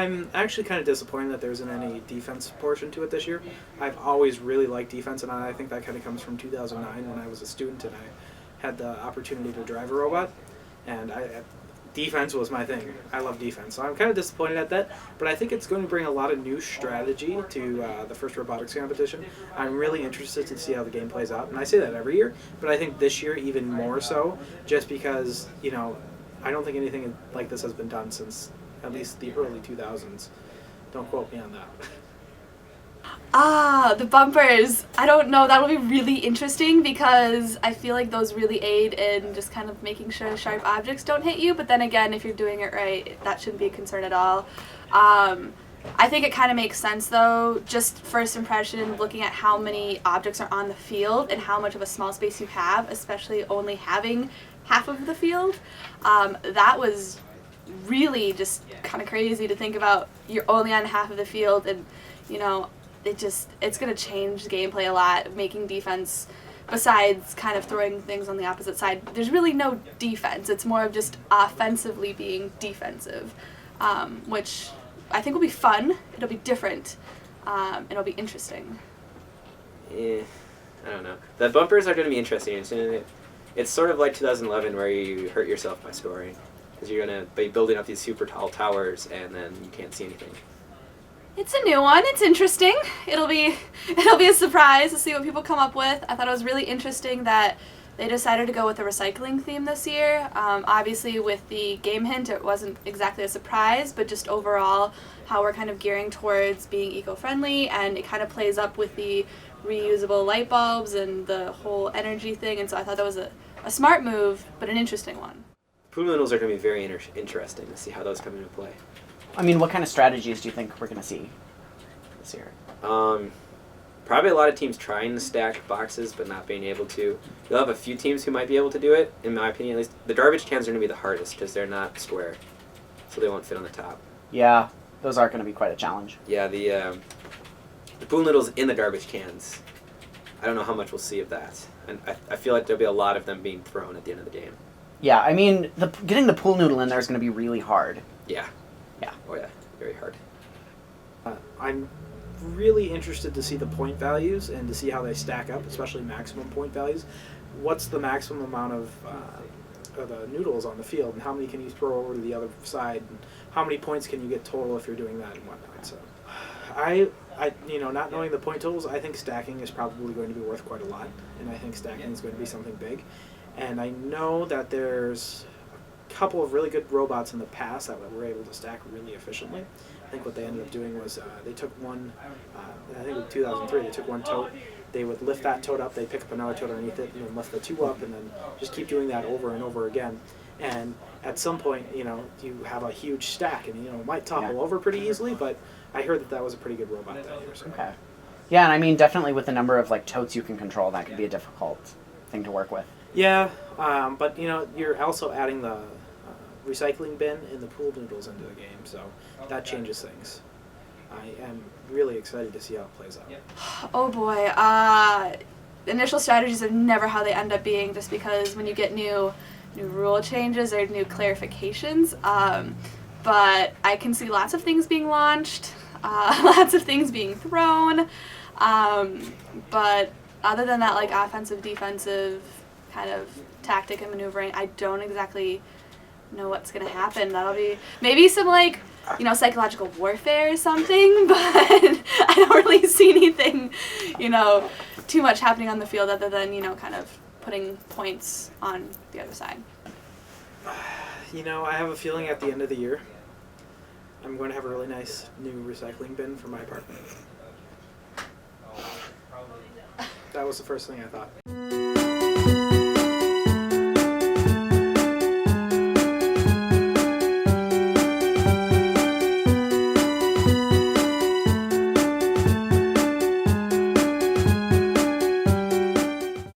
I'm actually kind of disappointed that there isn't any defense portion to it this year. I've always really liked defense, and I think that kind of comes from 2009 when I was a student and I had the opportunity to drive a robot, and defense was my thing. I love defense, so I'm kind of disappointed at that, but I think it's going to bring a lot of new strategy to the first robotics competition. I'm really interested to see how the game plays out, and I say that every year, but I think this year even more so, just because, you know, I don't think anything like this has been done since at least the early 2000s. Don't quote me on that. Ah, the bumpers. I don't know, that would be really interesting because I feel like those really aid in just kind of making sure sharp objects don't hit you, but then again, if you're doing it right, that shouldn't be a concern at all. I think it kind of makes sense though, just first impression, looking at how many objects are on the field and how much of a small space you have, especially only having half of the field. That was really just kind of crazy to think about. You're only on half of the field, and you know, it's going to change the gameplay a lot, making defense, besides kind of throwing things on the opposite side, there's really no defense. It's more of just offensively being defensive, which I think will be fun. It'll be different. It'll be interesting. I don't know. The bumpers are going to be interesting. It's sort of like 2011 where you hurt yourself by scoring. Because you're going to be building up these super tall towers and then you can't see anything. It's a new one. It's interesting. It'll be a surprise to see what people come up with. I thought it was really interesting that they decided to go with a recycling theme this year. Obviously with the game hint it wasn't exactly a surprise, but just overall how we're kind of gearing towards being eco-friendly, and it kind of plays up with the reusable light bulbs and the whole energy thing, and so I thought that was a smart move, but an interesting one. Pool noodles are going to be very interesting to see how those come into play. I mean, what kind of strategies do you think we're going to see this year? Probably a lot of teams trying to stack boxes but not being able to. You'll have a few teams who might be able to do it, in my opinion at least. The garbage cans are going to be the hardest because they're not square, so they won't fit on the top. Yeah, those are going to be quite a challenge. Yeah, the pool noodles in the garbage cans, I don't know how much we'll see of that. And I feel like there'll be a lot of them being thrown at the end of the game. Yeah, I mean, getting the pool noodle in there is going to be really hard. Yeah. Yeah. Oh yeah, very hard. I'm really interested to see the point values and to see how they stack up, especially maximum point values. What's the maximum amount of the noodles on the field, and how many can you throw over to the other side, and how many points can you get total if you're doing that and whatnot. So, not knowing the point totals, I think stacking is probably going to be worth quite a lot, and I think stacking is going to be something big. And I know that there's a couple of really good robots in the past that were able to stack really efficiently. I think what they ended up doing was they took one, I think in 2003, they took one tote, they would lift that tote up, they'd pick up another tote underneath it, and then lift the two up, and then just keep doing that over and over again. And at some point, you have a huge stack, and it might topple over pretty easily, but I heard that was a pretty good robot that year. So. Okay. Yeah, and I mean, definitely with the number of totes you can control, that could be a difficult thing to work with. Yeah, but you're also adding the recycling bin and the pool noodles into the game, so that changes things. I am really excited to see how it plays out. Oh boy, initial strategies are never how they end up being, just because when you get new rule changes or new clarifications, but I can see lots of things being launched, lots of things being thrown, but other than that, offensive, defensive kind of tactic and maneuvering, I don't exactly know what's going to happen. That'll be maybe some psychological warfare or something, but I don't really see anything too much happening on the field other than kind of putting points on the other side. I have a feeling at the end of the year I'm going to have a really nice new recycling bin for my apartment. That was the first thing I thought.